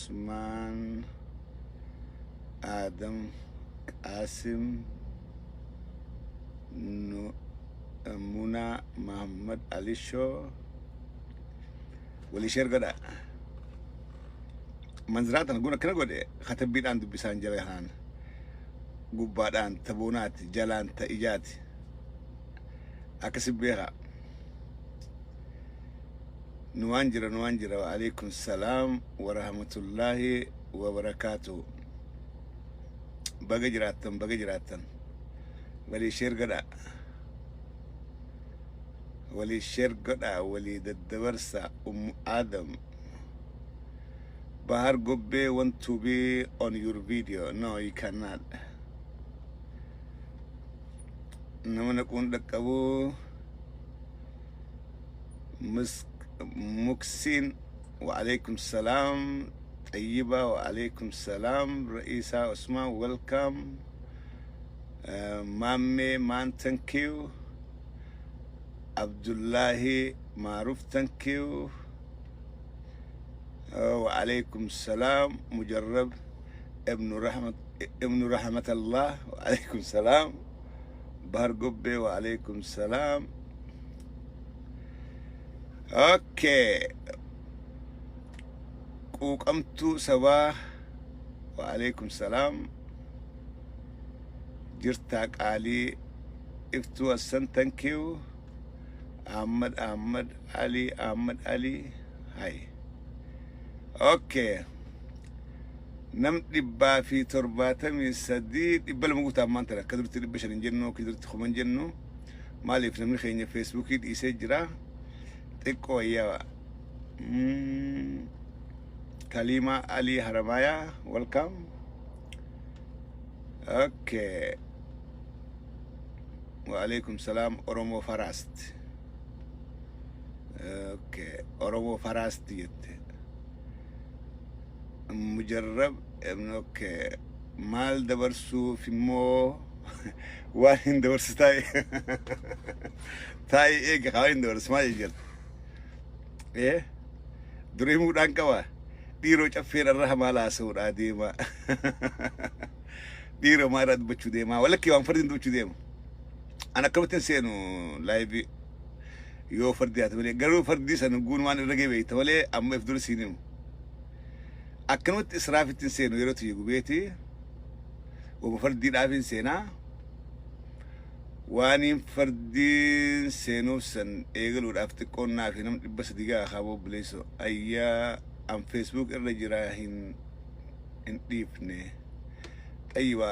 Usman Adam Qasim Muna Muhammad Ali Show وليشير قدا منزرات أنا قلنا كنا قد خطب بيت عند بيسان جلهان قبادان تبونات جلان تإيجات أكسب بيها نوانجر وعليكم السلام ورحمة الله وبركاته بقى جراتن وليشير قدا ولي شرقنا ولي الدورسة آدم Bahar Gobbe want to be on your video. No, you cannot. Namana kunda kabu Muksin wa alaikum salam Tayyiba wa alaikum salam Raisa Usman welcome Mamme man thank you Abdullahi Maruf thank you وعليكم السلام مجرب ابن رحمة الله وعليكم السلام بهر قبي وعليكم السلام اوكي قمتو صباح وعليكم السلام جرتاك علي افتو السن thank you أحمد علي هاي اوكي نم دبا في ترباتم سديد دبا المقوت امان ترى كدرت دبشر نجنو كدرت خمن جنو مالي في نمي خيني فيسبوك دي سجرا تكو يا كلمة علي هرمايا ويلكم اوكي وعليكم السلام اورومو فراست اوكي اورومو فراست يت مجرب اوكي مال دبرسو في مو وين دبرس تاي ايه خاين دبرس ما يجر ايه دريمو دانكوا ديرو چفير الرحمه لا سورا ديما ديرو ما رد بچو ديما ولا كي وان فردين بچو ديما انا كبتن سينو لايف يو فرديات ولي غرو فردي سنقول ما نرغي بيت ولي ام افدر سينم أكنوت إسراف التنسين ويروت يجو بيتي ومفردين عارفين سينا واني فردين سينو سن إيجل ورأفتكون نافينهم بس دقيقة خابو بليسو أيا أم فيسبوك الرجراهين انتيفني أيوة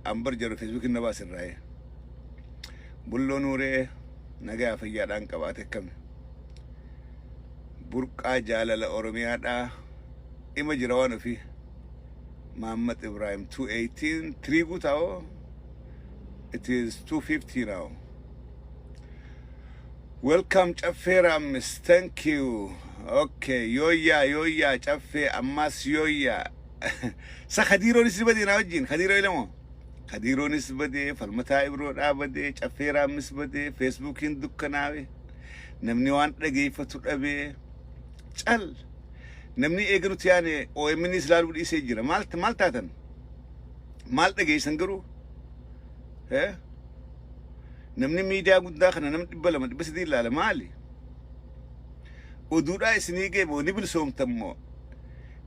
أم برجر فيسبوك النباس الرأي بلو نوري نجا فيادان كباتك كم بركة جالة أوروميادا إما جروانو فيه محمد إبراهيم 218 تريبو تاو it is 250 now welcome Chafera miss thank you okay يويا Chafe أماس يويا خديرو نسبة ناوجين خديرو إلمو خديرو نسبة فالمتا إبرو رابدي Chafera miss بدي فيسبوكين دكناوي نمني وان رجي فتو أبي چل نمني إيجرو تياني أو إمني سلال بدي سيجرا مالتاتن مالتا جي سنجرو ها نمني ميديا قد داخلنا نمني بلا بس دي لا مالي ودورا إسنيجي بو نبل سوم تمو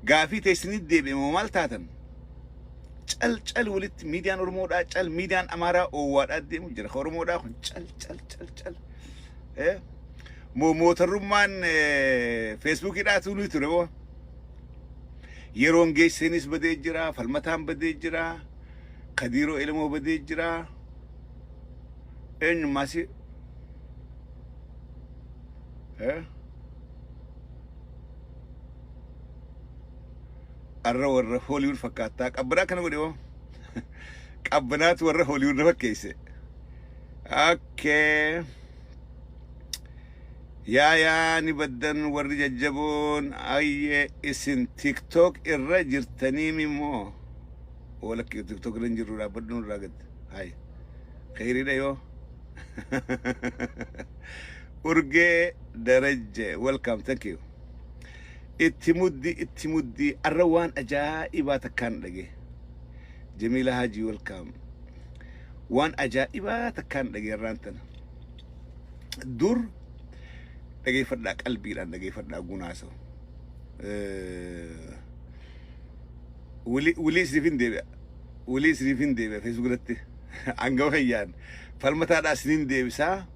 قافي تيسني دي بمو مالتاتن چل ولت ميديان ورمودا چل ميديان أمارا أوواد أدي مجرى خورمودا خون چل ها موتر رومان فيسبوك يداتو نويتو ربو يرون جيش سينيس بدي جرا فالمتان بدي جرا خديرو إلمو بدي جرا إن ماسي ها الرو هوليوود فكاتا قبنا كانوا ديو قبنات ور هوليوود فكيسه اوكي يا نبدن ورجع جبون أي اسم تيك توك الرجل تنيمي مو ولا كي تيك توك رنجر ولا بدون راقد هاي خيري ده يو أرجع درجة welcome thank you اتمدي الروان أجائبا تكان لقي جميلة هاجي والكام وان أجائبا تكان لقي الرانتنا دور لقي فرداك قلبي لان لقي فرداك قناسو ولي سريفين ديبا فيسبوك لتي عنقو هيان فالمتا دا سنين ديبسا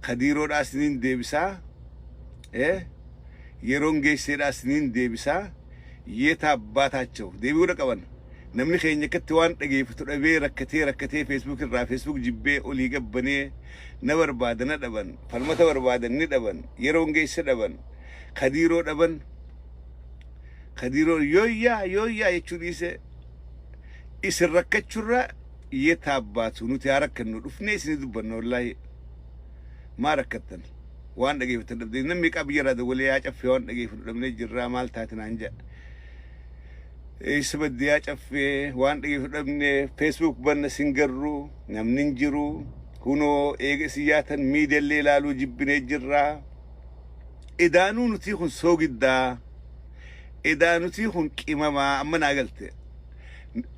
خديرو دا سنين ديبسا يرون جيسي دا سنين ديبسا يتا باتاچو ديبو رقبان نمني خيني كتوان لقي فتو ربي ركتي فيسبوك الرا فيسبوك جبي أولي قبني نور بادنا دبن فالمتا وربادن دبن يرون جيسي دبن خديرو دبن خديرو يويا يچوديسه اسر ركچورا يتاباتو نتياركنو دفني سندبن والله ما ركتن وان دغي فتدبدي نمي قبيرا دوليا چفي وان دغي فتدبني جرا مالتاتنا انجا يسبديا چفي وان دغي فتدبني فيسبوك بن سينغرو نمننجرو كونو ايغسياتن ميدل لالو جبني جرا ادانو نتيخون سوغدا إذا نتيهم كإماما أمنا قلت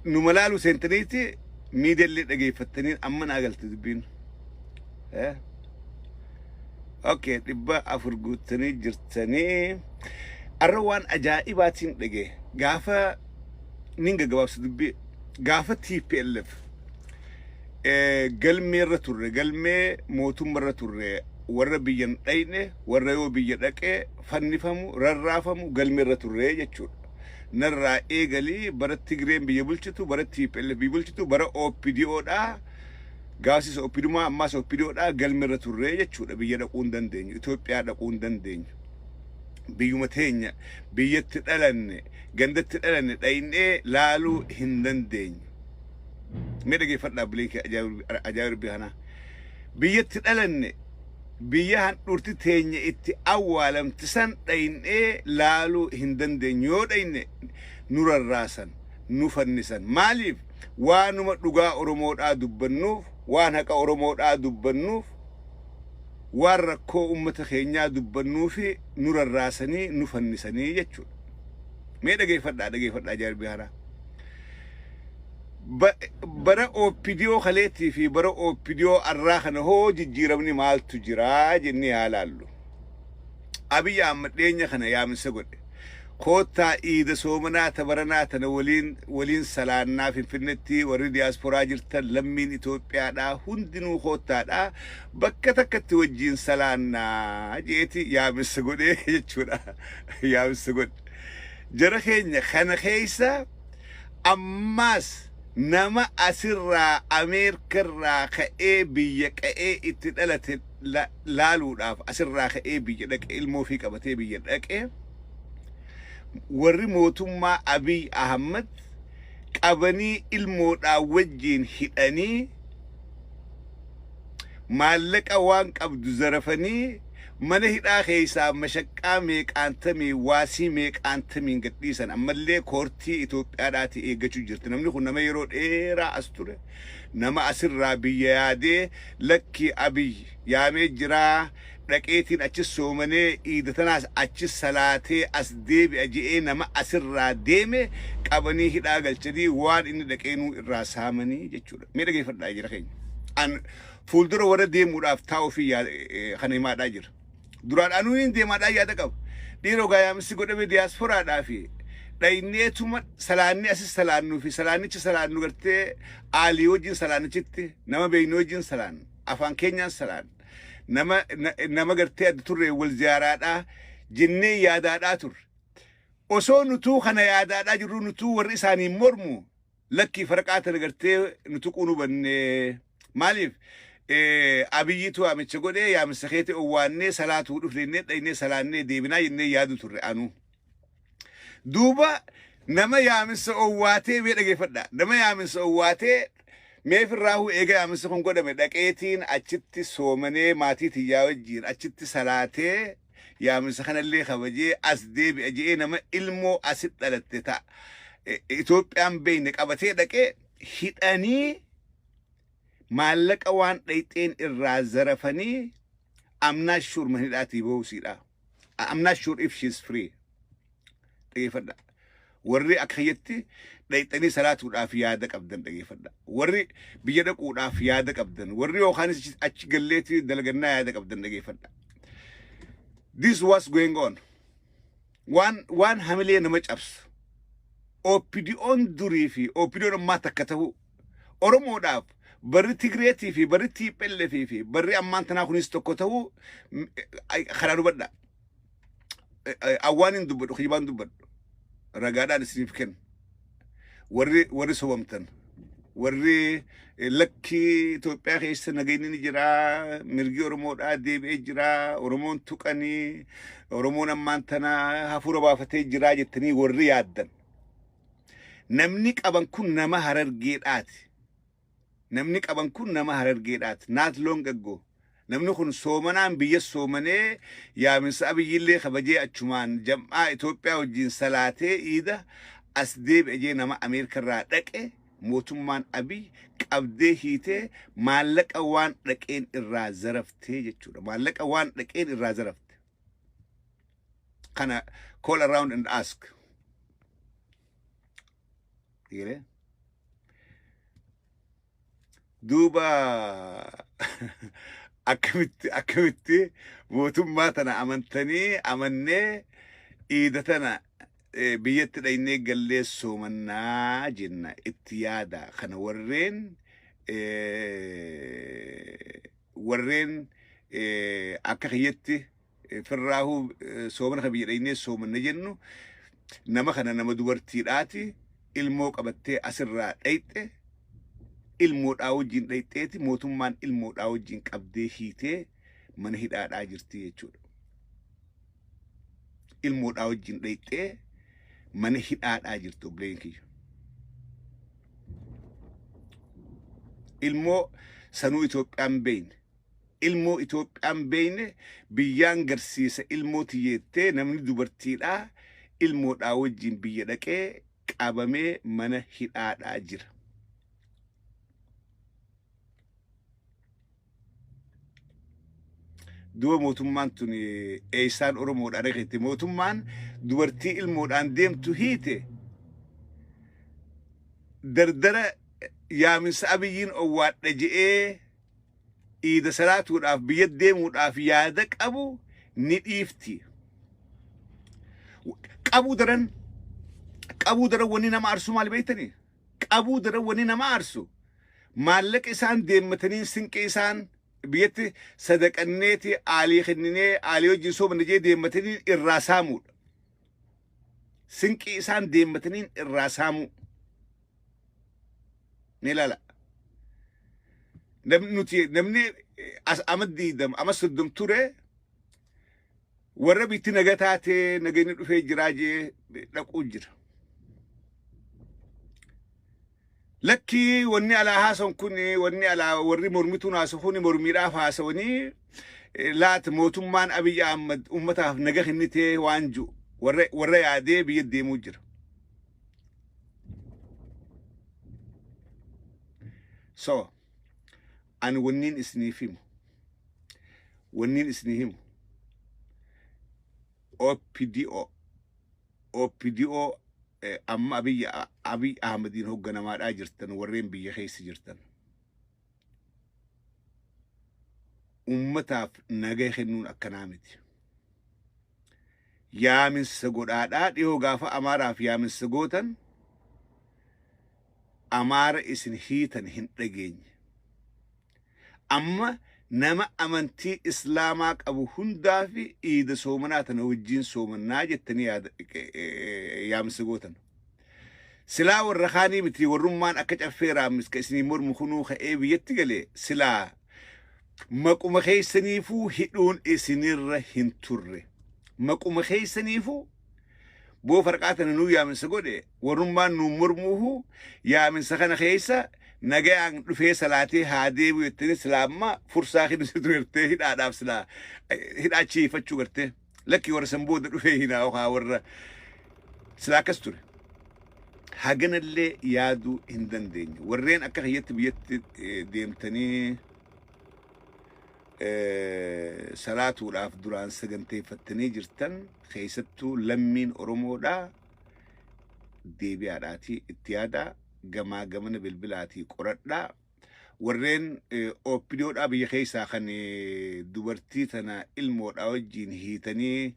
نملالو سنتنيتي ميد اللي تجي فتنين أمنا قلت دبين أوكي تبا أفرقوتني جرتني الروان أجائباتين تجي قافة نينجا جواب سدبي قافة تي بي ألف قلمي رتوري قلمي موتو مرة توري warra biyyan dhayne warra yoo biyya dhaqe fannifamu rarraafamu galmeerra turre jechuudha narraa eegalii bara Tigreen biyya bulchitu bara TPLF biyya bulchitu bara OPDO dha gaasisa OPDO ammas OPDO dha galmeerra turre jechuudha biyya dhaquu hin dandeenyu Itoophiyaa dhaquu hin dandeenyu biyyuma teenya biyyatti dhalanne gandatti dhalanne dhaynee laaluu hin dandeenyu mee dhageeffadhaa bileekee ajaa'ibaa bihana biyyatti dhalanne biyyahan dhurti teenya itti awwaalamtisan dhaynee laaluu hin dandeenyu yoo dhayne nu rarraasan nu fannisan maaliif waanuma dhugaa Oromoodhaa dubbannuuf waan haqa Oromoodhaa dubbannuuf waan rakkoo ummata keenyaa dubbannuufi nu rarraasanii nu fannisanii jechuudha mee dhageeffadhaa jaarbii haraa bara OPDO khaleetii fi bara OPDO arraa kana hoo jijjiiramni maaltu jira jennee haalaallu Abiy Ahmed dheenya kana yaamisa godhe koottaa iida soomanaa tabaranaa tana waliin salaannaa finfinnetti warri diiyaasporaa jirtan lammiin Itoophiyaadhaa hundinuu koottaadhaa bakka takkatti wajjiin salaannaa jeeti yaamisa godhe jechuudha yaamisa godhe jara keenya kana keessa ammaas nama asirraa Ameerikarraa ka'ee biyya qa'ee itti dhalate laaluudhaaf asirraa ka'ee biyya dhaqee ilmoo fi qabatee biyya dhaqee warri mootummaa Abiy Ahmed qabanii ilmoodhaa wajjiin hidhanii maallaqa waan qabdu zarafanii mana hidhaa keessaa mashaqqaa meeqaantamii waasii meeqaantamiin gadhiisan ammallee koortii Itoophiyaadhaati eeggachuu jirti namni kun nama yeroo dheeraa as ture nama asirraa biyya yaadee lakki Abiy yaamee jiraa dhaqeetiin achis soomanee iidatanaas achis salaatee as deebi'a je'ee nama asirraa deeme qabanii hidhaa galchanii waan inni dhaqeenuu irraa saamanii jechuudha mee dhageeffadhaa jira keenya an fuuldura warra deemuudhaaf taa'uu fi kana himaadhaa jira duraadhaanuu hin deemaadhaa yaada qabu dhiiroo gaayamsi godhame diiyaasporaadhaa fi dhayneetuma salaanni asis salaannuu fi salaannichi salaannu gartee aalii wajjin salaannichitti nama beeynoo wajjin salaan afaan keenyaan salaan nama gartee adda turre wal ziyaaraadhaa jennee yaadaadhaa turre osoo nutuu kana yaadaadhaa jirru nutuu warri isaanii mormu lakkii farqaa tana gartee nutu qunu bannee maaliif Abiyyitu amicha godhee yaamisa keete owwaannee salaatuu dhufnee dhaynee salaannee deebinaa jennee yaadu turre anu duuba nama yaamisa owwaatee mee dhageeffadhaa nama yaamisa owwaatee meef irraahu eega yaamisa kun godhame dhaqeetiin achitti soomanee maatii tiyyaa wajjiin achitti salaatee yaamisa kanallee kabajee as deebi'a je'ee nama ilmoo asit dhalatte ta'a Itoophiyaan beeyne qabatee dhaqee hidhanii maallaqa waan dhayxeen irraa zarafanii I'm not sure manhidhaatii bohuusiidha I'm not sure if she's free dhaggeeffadha warri akka kiyyaatti dhayxanii salaatuudhaaf yaada qabdan dhaggeeffadha warri biyya dhaquudhaaf yaada qabdan warri yookaanis achi galleeti dalagannaa yaada qabdan dhaggeeffadha this was going on waan hamilee nama cabsu OPDO'n durii fi OPDO'n ammaa takka ta'u Oromoodhaaf barri Tigreetii fi barri TPLF fi barri ammaan tanaa kunis tokko ta'u karaa dubbadha awwaanin dubbadhu kijibaan dubbadhu ragaadhaan isiniif kenna warri sobamtan warri lakkii Itoophiyaa keessa nageenyi ni jira mirgi Oromoodhaa deebi'ee jira Oromoon tuqanii Oromoon ammaan tanaa hafuura baafatee jira jettanii warri yaaddan namni qaban kun nama Harargeedhaati namni qaban kun nama Harargeedhaati naat loon gaggo namni kun soomanaan biyya soomanee yaaminsa abiyyillee kabajee achumaan jam'aa Itoophiyaa wajjin salaatee iida as deebi'ee nama Ameerikarraa dhaqe mootummaan abiy qabdee hiitee maallaqa waan dhaqeen irraa zaraftee jechuudha maallaqa waan dhaqeen irraa zarafte kana call around and ask Dire duuba akkamitti mootummaa tana amantanii amannee iida tana biyyatti dhaynee gallee soomannaa jenna itti yaada kana warreen akka kiyyatti firraahu soomana ka biyya dhaynee soomanna jennu nama kana nama dubartiidhaati ilmoo qabattee asirraa dhayxe ilmoodhaa wajjin dhayxeeti mootummaan ilmoodhaa wajjin qabdee hiitee mana hidhaadhaa jirti jechuudha ilmoodhaa wajjin dhayxee mana hidhaadhaa jirtu obleen kiyya ilmoo sanuu Itoophiyaan beeyne ilmoo Itoophiyaan beeyne biyyaan garsiisa ilmoo tiyyeettee namni dubartiidhaa ilmoodhaa wajjin biyya dhaqee qabamee mana hidhaadhaa jira duba mootummaan tun eeysaan Oromoodhaa dhaqetti mootummaan dubartii ilmoodhaan deemtu hiite dardara yaaminsa abiyyiin owwaadha je'ee iida salaatuudhaaf biyya deemuudhaaf yaada qabu ni dhiifti qabuu daran wanni nama arsu maal beeytanii qabuu daran wanni nama arsu maallaqa isaan deemmatanii sinqee isaan biyyatti sadaqanneeti aalii kenninee aalii wajjin soomanne jee deemmatanii irraa saamuudha sinqii isaan deemmatanii irraa saamuu ni ilaala namni as amaddiidam ama soddom ture warra bitti naga taatee nageenyi dhufee jiraa jee dhaquu jira lakki wanni alaa haason kun wanni alaa warri mormituun haasofuni mormiidhaaf haasawanii laat mootummaan Abiy Ahmad ummataaf naga kennitee waan jiru warra yaadee biyya deemuu jira so ani wanniin isiniif himu OPDO amma Abiy Ahmadiin hogganamaadhaa jirtan warreen biyya keessa jirtan ummataaf naga kennuun akkanaa miti yaaminsa godhaadhaa dhiyoo gaafa Amaaraaf yaaminsa gootan Amaara isin hiitan hin dhageenye amma nama amantii islaamaa qabu hundaa fi iida soomanaa tana wajjin soomannaa jettanii yaamsa gootan silaa warra kaanii miti warrummaan akka caffeeraamis ka isinii mormu kunuu ka'ee biyyatti galee silaa maquma keeysaniifuu hidhuun isinirra hin turre maquma keeysaniifuu boo farqaatana nuu yaaminsa godhe warrummaan nuu mormuuhu yaaminsa kana keeysa nagayaan dhufee salaatee haa deebi'u jettanii silaamma fursaa kennitu turtee hidhaadhaaf silaa hidhaachiifachuu gartee lakki warra san booda dhufee hinaa okaa warra silaa akkas ture haganallee yaaduu hin dandeenye warreen akka kiyyatti biyyatti deemtanii salaatuudhaaf duraan saganteeffattanii jirtan keessattuu lammiin Oromoodhaa deebi'aadhaati itti yaada gamaa gamana bilbilaati qoradhaa warreen oppidoodhaa biyya keessaa kan dubartii tana ilmoodhaa wajjin hiitanii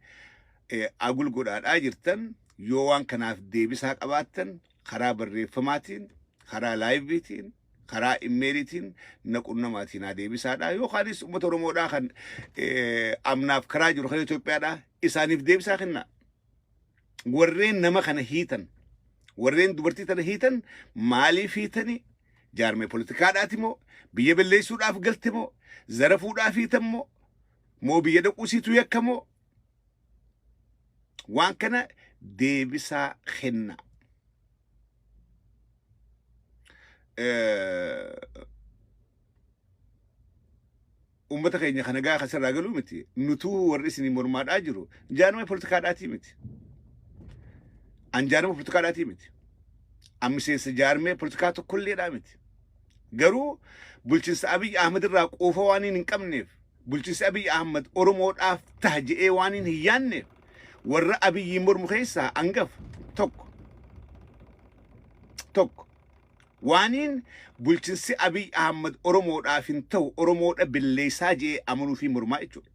agul godhaadhaa jirtan yoo waan kanaaf deebisaa qabaattan karaa barreeffamaatiin karaa laayiviitiin karaa imeeliitiin naqunnamaatiin deebisaadhaa yookaanis uummata Oromoodhaa kan amnaaf karaa jiru kan Itoophiyaadhaa isaaniif deebisaa kenna warreen nama kana hiitan warreen dubartii tana hiitan maaliif hiitanii jaarmee politikaadhaati moo biyya balleessuudhaaf galte moo zarafuudhaaf hiitan moo biyya dhaquusiitu yakka moo waan kana deebisaa kenna ummata keenya kana gaa kasirraa galuu miti nutuu warri isinii mormaadhaa jiru jaarmee politikaadhaatii miti an jaarmee politikaadhaatii miti an miseensa jaarmee politikaa tokkolleedhaa miti garuu bulchiinsa Abiy Ahmed irraa quufa waan hin qabneef bulchiinsa Abiy Ahmed Oromoodhaaf ta'a je'ee waan hin yaanneef warra Abiy mormu keessaa angaf tokko waanin bulchiinsi Abiy Ahmed Oromoodhaaf hin ta'u Oromoodha billeessaa je'ee amanuu fi mormaa jechuudha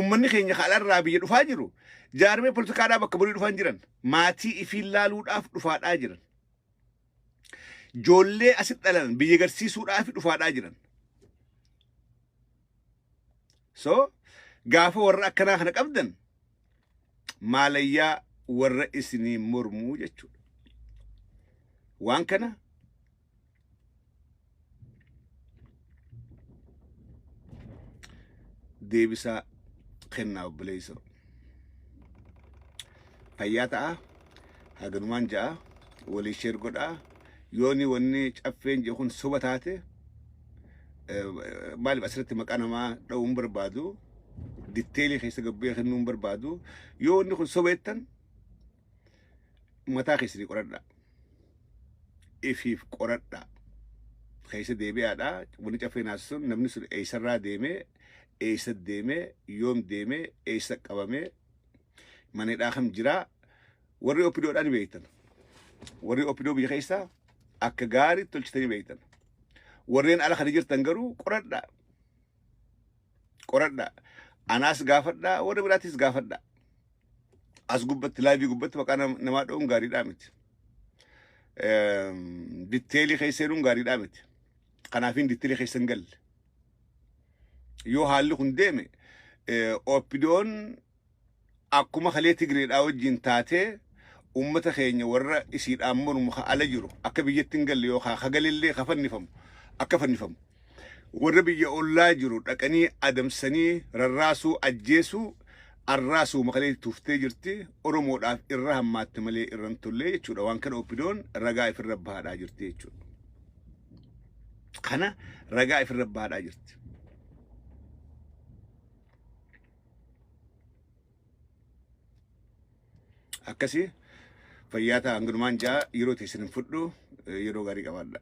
ummanni keenya kaalarraa biyya dhufaa jiru jaarmee politikaadhaa bakka burii dhufan jiran maatii ifiin laaluudhaaf dhufaadhaa jiran joollee asit dhalan biyya garsiisuudhaaf dhufaadhaa jiran so gaafa warra akkanaa kana qabdan maalayyaa warra isinii mormuu jechuudha waan kana deebisaa kennaa obboleessa fayyaa ta'a haganumaan ja'a walii sheer godhaa yooni wanni caffeen je kun soba taate maaliif asirratti maqaa namaa dha'uun barbaadu ditteelii keessa gabbee kennuun barbaadu yoonni kun sobeettan mataa keessanii qoradhaa ifiif qoradhaa keessa deebi'aadhaa wanni caffeen haasisuun namni sun eessarraa deemee eessa deemee yoom deemee eessa qabamee maneedhaa kam jiraa warri oppidoodhaan beektan warri oppidoo biyya keessaa akka gaarii tolchitanii beektan warreen ala kana jirtan garuu qoradhaa anaas gaafadhaa warra biraatis gaafadhaa as gubbatti laayivii gubbatti maqaa namaa dha'uun gaariidhaa miti ditteelii keesseenuun gaariidhaa miti kanaafiin ditteelii keessan galle yoo haalli kun deeme oppidoon akkuma kalee Tigreedhaa wajjin taatee ummata keenya warra isiidhaan mormu ala jiru akka biyyattiin galle yookaan hagalillee kafannifamu akka fannifamu warra biyya ollaa jiru dhaqanii adamsanii rarraasuu ajjeesuu arraasuu makalee tuuftee jirti Oromoodhaaf irra hammaatte malee irran tollee jechuudha waan kana oppidoon ragaa ifirra bahaadhaa jirti jechuudha kana ragaa ifirra bahaadhaa jirti akkasii fayyaa ta'a hanganumaan ja'a yeroo teessin fudhu yeroo gaarii qabaadha